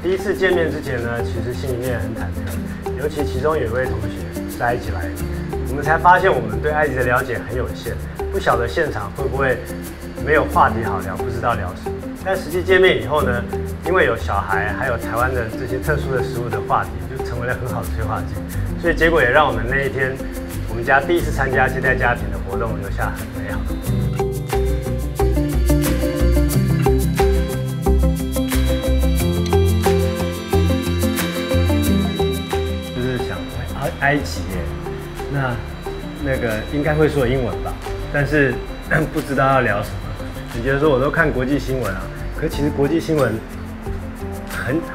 第一次见面之前呢，其实心里面很忐忑，尤其其中有一位同学是埃及来的，我们才发现我们对埃及的了解很有限，不晓得现场会不会没有话题好聊，不知道聊什么。但实际见面以后呢，因为有小孩，还有台湾的这些特殊的食物的话题，就成为了很好的催化剂。所以结果也让我们那一天，我们家第一次参加接待家庭的活动，留下很美好的回忆。就是想埃及耶，那个应该会说英文吧，但是不知道要聊什么。你觉得说我都看国际新闻啊，可其实国际新闻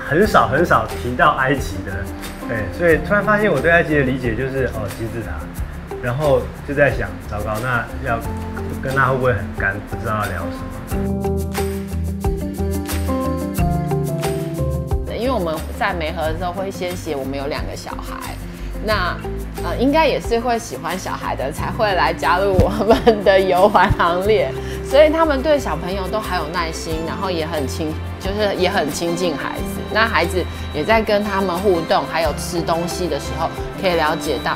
很少提到埃及的，对，所以突然发现我对埃及的理解就是金字塔，然后就在想，糟糕，那要跟他会不会很干，不知道要聊什么？因为我们在媒合的时候会先写我们有2个小孩，那应该也是会喜欢小孩的才会来加入我们的游玩行列，所以他们对小朋友都很有耐心，然后也很亲近孩子。那孩子也在跟他们互动，还有吃东西的时候，可以了解到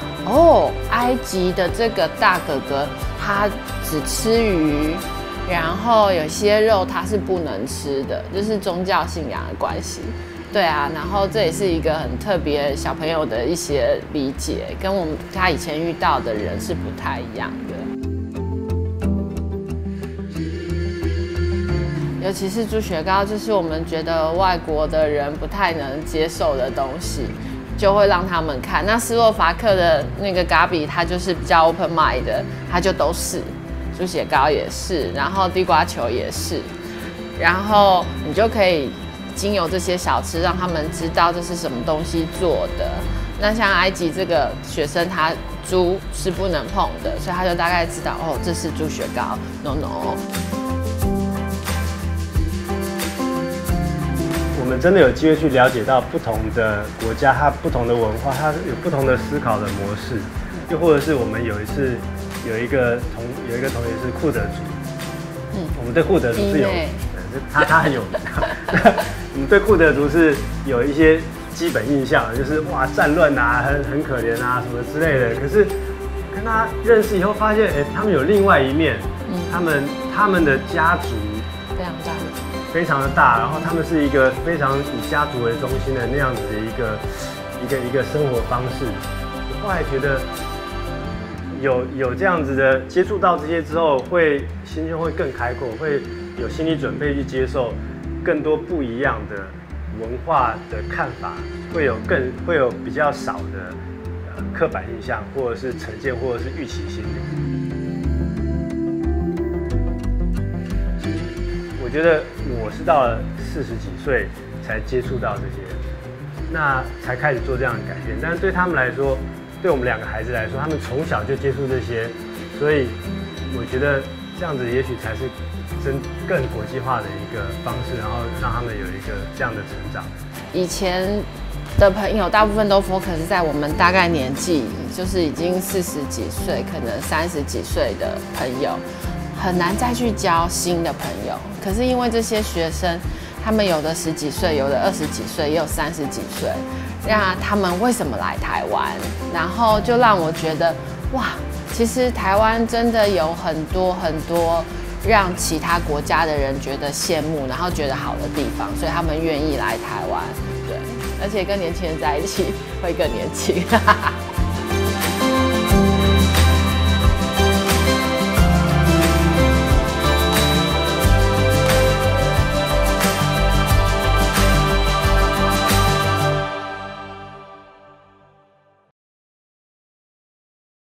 埃及的这个大哥哥他只吃鱼，然后有些肉他是不能吃的，就是宗教信仰的关系。对啊，然后这也是一个很特别小朋友的一些理解，跟他以前遇到的人是不太一样的。尤其是猪血糕，就是我们觉得外国的人不太能接受的东西，就会让他们看。那斯洛伐克的那个嘎比，他就是比较 open mind 的，他就都是猪血糕也是，然后地瓜球也是，然后你就可以经由这些小吃让他们知道这是什么东西做的。那像埃及这个学生，他猪是不能碰的，所以他就大概知道这是猪血糕 ，no。我们真的有机会去了解到不同的国家，它不同的文化，它有不同的思考的模式。又或者是我们有一次有一个同学是库德族，我们对库德族是有，他很有名。我们对库德族是有一些基本印象，就是哇战乱啊，很可怜啊什么之类的。可是跟他认识以后，发现他们有另外一面，他们的家族非常的大，然后他们是一个非常以家族为中心的那样子的一个生活方式。我后来觉得有这样子的接触到这些之后，心胸会更开阔，会有心理准备去接受更多不一样的文化的看法，会有比较少的刻板印象，或者是成见，或者是预期心理。我觉得我是到了40几岁才接触到这些，那才开始做这样的改变。但是对他们来说，对我们2个孩子来说，他们从小就接触这些，所以我觉得这样子也许才是更国际化的一个方式，然后让他们有一个这样的成长。以前的朋友大部分都 focus 在我们大概年纪，就是已经40几岁，可能30几岁的朋友，很难再去交新的朋友。可是因为这些学生，他们有的10几岁，有的20几岁，也有30几岁，那他们为什么来台湾？然后就让我觉得，哇，其实台湾真的有很多让其他国家的人觉得羡慕，然后觉得好的地方，所以他们愿意来台湾。对，而且跟年轻人在一起会更年轻。